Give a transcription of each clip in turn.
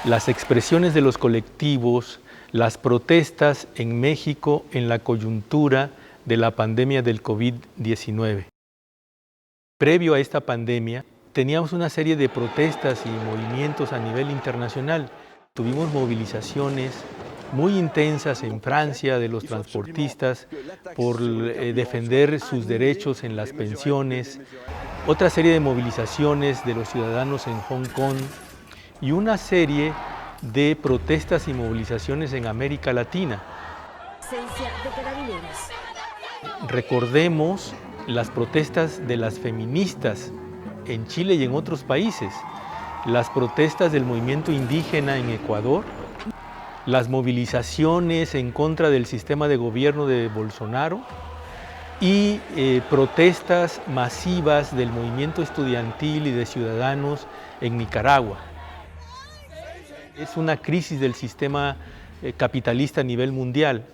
las expresiones de los colectivos, las protestas en México en la coyuntura de la pandemia del COVID-19. Previo a esta pandemia, teníamos una serie de protestas y movimientos a nivel internacional. Tuvimos movilizaciones muy intensas en Francia de los transportistas por defender sus derechos en las pensiones, otra serie de movilizaciones de los ciudadanos en Hong Kong y una serie de protestas y movilizaciones en América Latina. Recordemos las protestas de las feministas en Chile y en otros países, las protestas del movimiento indígena en Ecuador, las movilizaciones en contra del sistema de gobierno de Bolsonaro y protestas masivas del movimiento estudiantil y de ciudadanos en Nicaragua. Es una crisis del sistema capitalista a nivel mundial,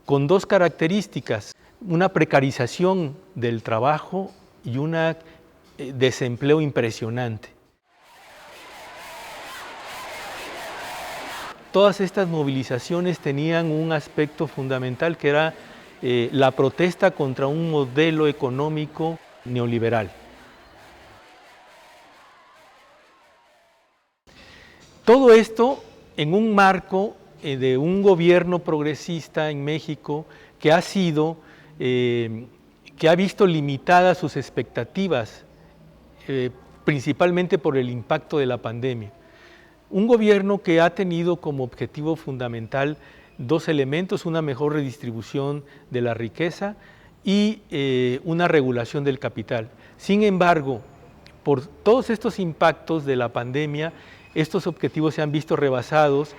con dos características: una precarización del trabajo y un desempleo impresionante. Todas estas movilizaciones tenían un aspecto fundamental que era la protesta contra un modelo económico neoliberal. Todo esto en un marco de un gobierno progresista en México que ha visto limitadas sus expectativas, principalmente por el impacto de la pandemia. Un gobierno que ha tenido como objetivo fundamental dos elementos: una mejor redistribución de la riqueza y una regulación del capital. Sin embargo, por todos estos impactos de la pandemia, estos objetivos se han visto rebasados.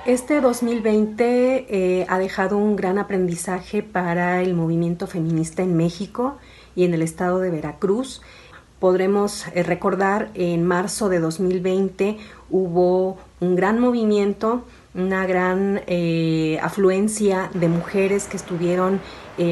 Este 2020 ha dejado un gran aprendizaje para el movimiento feminista en México y en el estado de Veracruz. Podremos recordar, en marzo de 2020 hubo un gran movimiento, una gran afluencia de mujeres que estuvieron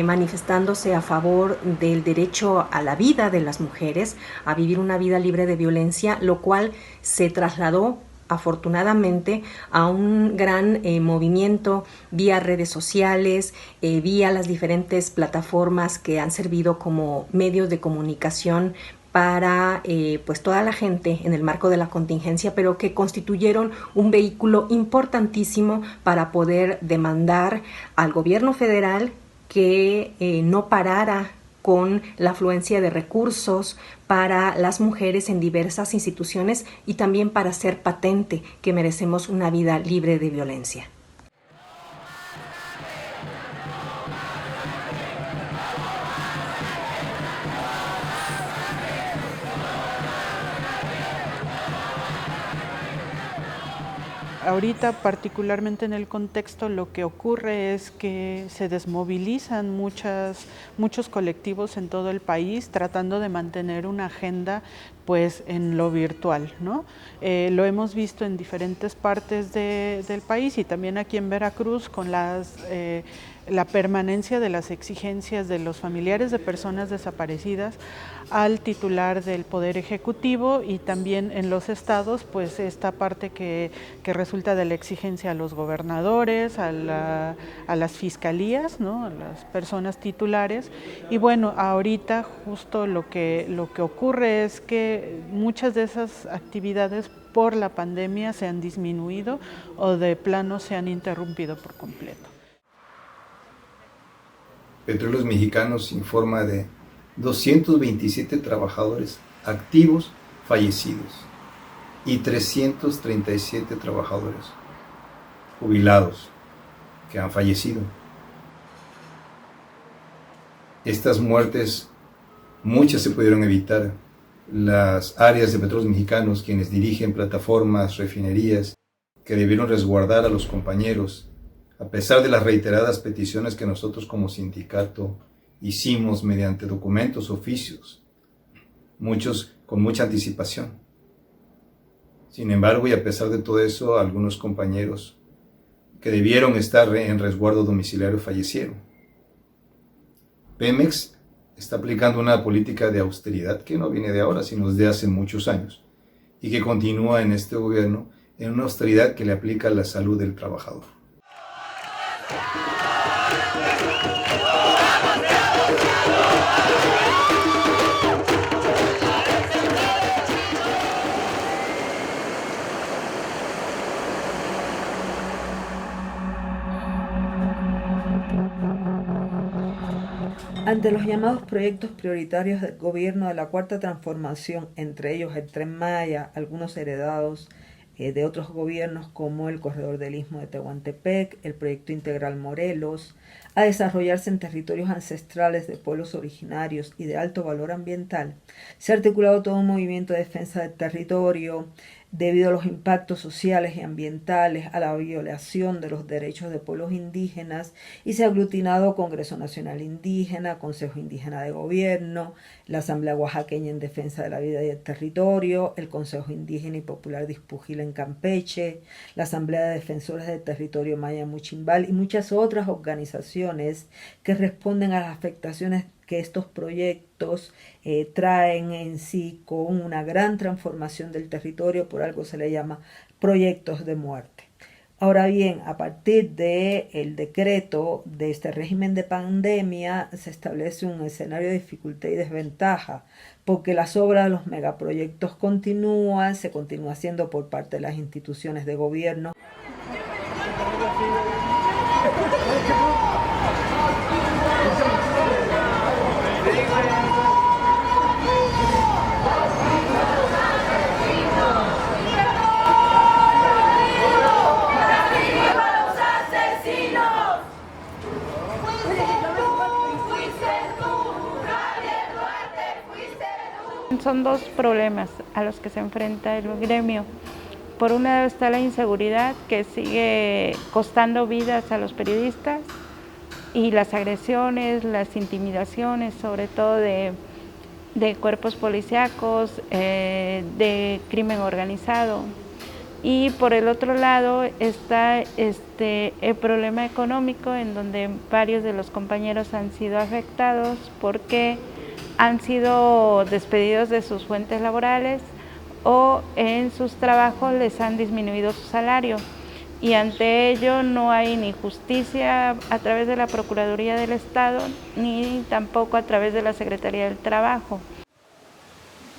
manifestándose a favor del derecho a la vida de las mujeres, a vivir una vida libre de violencia, lo cual se trasladó afortunadamente a un gran movimiento vía redes sociales, vía las diferentes plataformas que han servido como medios de comunicación para pues toda la gente en el marco de la contingencia, pero que constituyeron un vehículo importantísimo para poder demandar al gobierno federal que no parara con la afluencia de recursos para las mujeres en diversas instituciones y también para hacer patente que merecemos una vida libre de violencia. Ahorita, particularmente en el contexto, lo que ocurre es que se desmovilizan muchos colectivos en todo el país tratando de mantener una agenda pues en lo virtual, ¿no? Lo hemos visto en diferentes partes del país y también aquí en Veracruz con la permanencia de las exigencias de los familiares de personas desaparecidas al titular del Poder Ejecutivo y también en los estados, pues esta parte que resulta de la exigencia a los gobernadores, a las fiscalías, ¿no? A las personas titulares. Y bueno, ahorita justo lo que ocurre es que muchas de esas actividades por la pandemia se han disminuido o de plano se han interrumpido por completo. Petróleos Mexicanos informa de 227 trabajadores activos fallecidos y 337 trabajadores jubilados que han fallecido. Estas muertes, muchas se pudieron evitar. Las áreas de Petróleos Mexicanos, quienes dirigen plataformas, refinerías, que debieron resguardar a los compañeros, a pesar de las reiteradas peticiones que nosotros como sindicato hicimos mediante documentos, oficios, muchos con mucha anticipación. Sin embargo, y a pesar de todo eso, algunos compañeros que debieron estar en resguardo domiciliario fallecieron. Pemex está aplicando una política de austeridad que no viene de ahora, sino desde hace muchos años, y que continúa en este gobierno en una austeridad que le aplica a la salud del trabajador. Ante los llamados proyectos prioritarios del gobierno de la Cuarta Transformación, entre ellos el Tren Maya, algunos heredados de otros gobiernos como el Corredor del Istmo de Tehuantepec, el Proyecto Integral Morelos, a desarrollarse en territorios ancestrales de pueblos originarios y de alto valor ambiental, se ha articulado todo un movimiento de defensa del territorio debido a los impactos sociales y ambientales, a la violación de los derechos de pueblos indígenas, y se ha aglutinado Congreso Nacional Indígena, Consejo Indígena de Gobierno, la Asamblea Oaxaqueña en Defensa de la Vida y el Territorio, el Consejo Indígena y Popular de Ispujil en Campeche, la Asamblea de Defensores del Territorio Maya Muchimbal y muchas otras organizaciones que responden a las afectaciones que estos proyectos traen en sí con una gran transformación del territorio. Por algo se le llama proyectos de muerte. Ahora bien, a partir del decreto de este régimen de pandemia se establece un escenario de dificultad y desventaja, porque las obras de los megaproyectos continúan, se continúa haciendo por parte de las instituciones de gobierno. Son dos problemas a los que se enfrenta el gremio. Por un lado está la inseguridad, que sigue costando vidas a los periodistas, y las agresiones, las intimidaciones, sobre todo de cuerpos policíacos, de crimen organizado. Y por el otro lado está el problema económico, en donde varios de los compañeros han sido afectados porque han sido despedidos de sus fuentes laborales o en sus trabajos les han disminuido su salario, y ante ello no hay ni justicia a través de la Procuraduría del Estado ni tampoco a través de la Secretaría del Trabajo.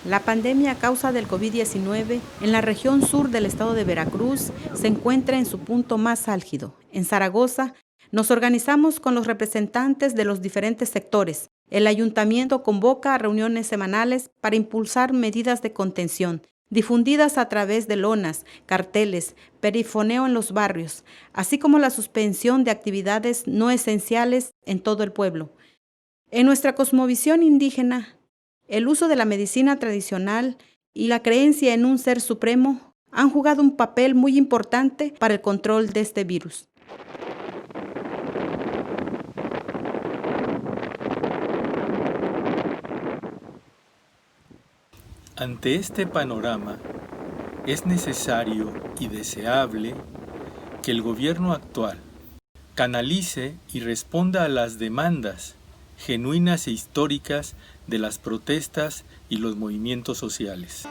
La pandemia a causa del COVID-19 en la región sur del estado de Veracruz se encuentra en su punto más álgido. En Zaragoza nos organizamos con los representantes de los diferentes sectores. El ayuntamiento convoca a reuniones semanales para impulsar medidas de contención, difundidas a través de lonas, carteles, perifoneo en los barrios, así como la suspensión de actividades no esenciales en todo el pueblo. En nuestra cosmovisión indígena, el uso de la medicina tradicional y la creencia en un ser supremo han jugado un papel muy importante para el control de este virus. Ante este panorama, es necesario y deseable que el gobierno actual canalice y responda a las demandas genuinas e históricas de las protestas y los movimientos sociales.